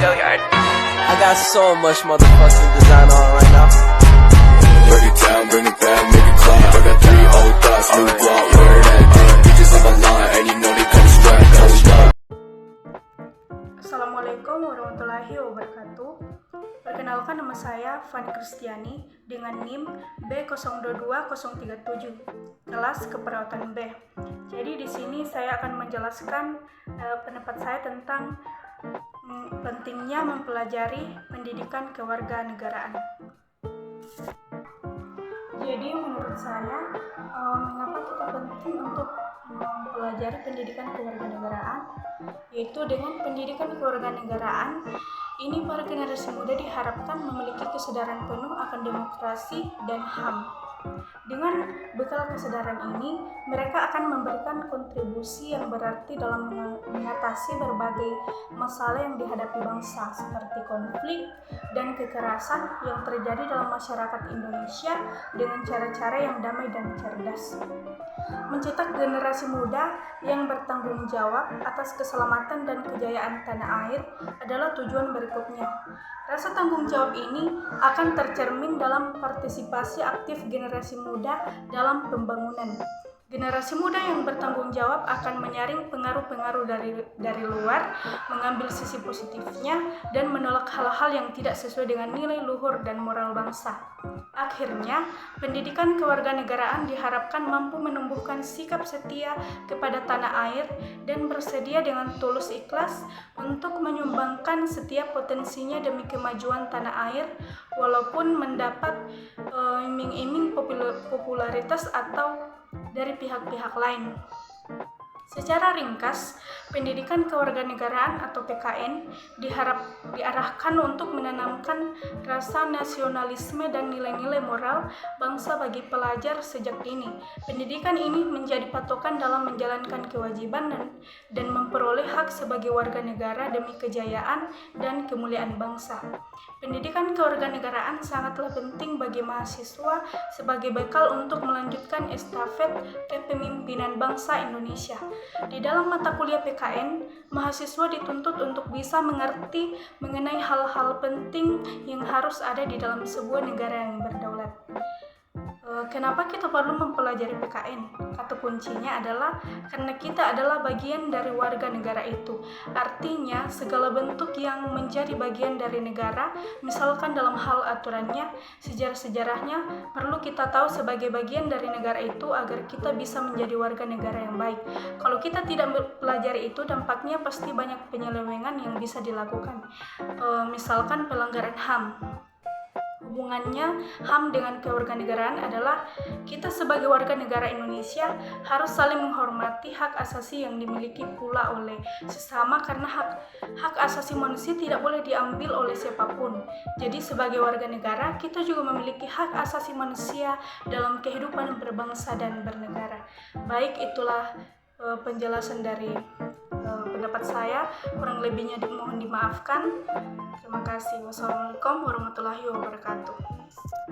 Billiard. I got so much motherfucking design on right now. Break it down, bring it back, make it clap. I got 3 old thoughts, new block, where that thing. Bitches on my line, and you know they come strapped. Hold up. Assalamualaikum warahmatullahi wabarakatuh. Perkenalkan, nama saya Fanny Kristiani dengan NIM B022037, kelas keperawatan B. Jadi di sini saya akan menjelaskan pendapat saya tentang pentingnya mempelajari pendidikan kewarganegaraan. Jadi menurut saya, mengapa kita penting untuk mempelajari pendidikan kewarganegaraan? Yaitu dengan pendidikan kewarganegaraan, ini para generasi muda diharapkan memiliki kesadaran penuh akan demokrasi dan HAM. Dengan bekal kesadaran ini, mereka akan memberikan kontribusi yang berarti dalam mengatasi berbagai masalah yang dihadapi bangsa, seperti konflik dan kekerasan yang terjadi dalam masyarakat Indonesia dengan cara-cara yang damai dan cerdas. Mencetak generasi muda yang bertanggung jawab atas keselamatan dan kejayaan tanah air adalah tujuan berikutnya. Rasa tanggung jawab ini akan tercermin dalam partisipasi aktif generasi muda dalam pembangunan. Generasi muda yang bertanggung jawab akan menyaring pengaruh-pengaruh dari luar, mengambil sisi positifnya, dan menolak hal-hal yang tidak sesuai dengan nilai luhur dan moral bangsa. Akhirnya, pendidikan kewarganegaraan diharapkan mampu menumbuhkan sikap setia kepada tanah air dan bersedia dengan tulus ikhlas untuk menyumbangkan setiap potensinya demi kemajuan tanah air, walaupun mendapat iming-iming popularitas atau dari pihak-pihak lain. Secara ringkas, pendidikan kewarganegaraan atau PKN diarahkan untuk menanamkan rasa nasionalisme dan nilai-nilai moral bangsa bagi pelajar sejak dini. Pendidikan ini menjadi patokan dalam menjalankan kewajiban dan memperoleh hak sebagai warga negara demi kejayaan dan kemuliaan bangsa. Pendidikan kewarganegaraan sangatlah penting bagi mahasiswa sebagai bekal untuk melanjutkan estafet kepemimpinan bangsa Indonesia. Di dalam mata kuliah PKN, mahasiswa dituntut untuk bisa mengerti mengenai hal-hal penting yang harus ada di dalam sebuah negara yang berdaulat. Kenapa kita perlu mempelajari PKN? Kata kuncinya adalah karena kita adalah bagian dari warga negara itu. Artinya, segala bentuk yang menjadi bagian dari negara, misalkan dalam hal aturannya, sejarah-sejarahnya, perlu kita tahu sebagai bagian dari negara itu agar kita bisa menjadi warga negara yang baik. Kalau kita tidak mempelajari itu, dampaknya pasti banyak penyelewengan yang bisa dilakukan. Misalkan pelanggaran HAM. Hubungannya HAM dengan kewarganegaraan adalah kita sebagai warga negara Indonesia harus saling menghormati hak asasi yang dimiliki pula oleh sesama, karena hak asasi manusia tidak boleh diambil oleh siapapun. Jadi sebagai warga negara kita juga memiliki hak asasi manusia dalam kehidupan berbangsa dan bernegara. Baik, itulah penjelasan dari pendapat saya, kurang lebihnya mohon dimaafkan. Terima kasih. Wassalamualaikum warahmatullahi wabarakatuh.